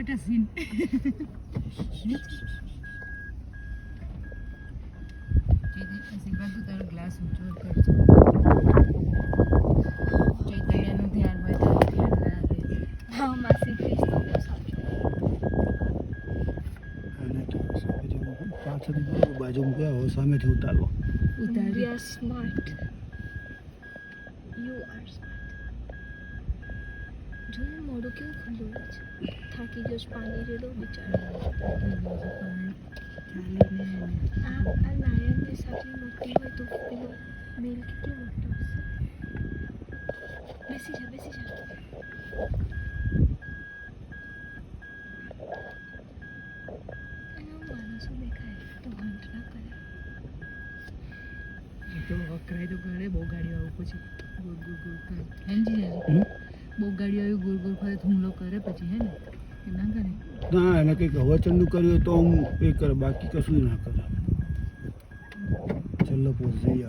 બેટા સીન આશીર્વાદ તું તારો ગ્લાસ ઊંચો કરજો ચૈતન્યનું ધ્યાન હોય તો ધ્યાન ના દે હા માસી પ્લીઝ તો સાચું અને તો પાછળથી બાજુ મૂક્યા હોય સામેથી ઉતારવો ઉતારી We are smart. You are smart. જોયું મોઢું કેવું ખુલ્લું હોય છે થાકી ગયો છે પાણી રેડો બિચારો આ લાયનની સાથે મોટી હોય તો પેલો મેલ કેટલો મોટો હશે બેસી જા માણસો દેખાય તો હંટ ના કરે તો વકરાય તો કરે બહુ ગાડીઓ આવું પછી ગોળ ગોળ ગોળ કરે સમજી જાય બહુ ગાડીઓ આવી ગોળ ગોળ કરે તો હુમલો કરે પછી હે ને કે ના કરે ના એને કંઈક હવાચંદુ કર્યું તો આમ એ કરે બાકી કશું ના કરે છેલ્લો પોઝ જઈએ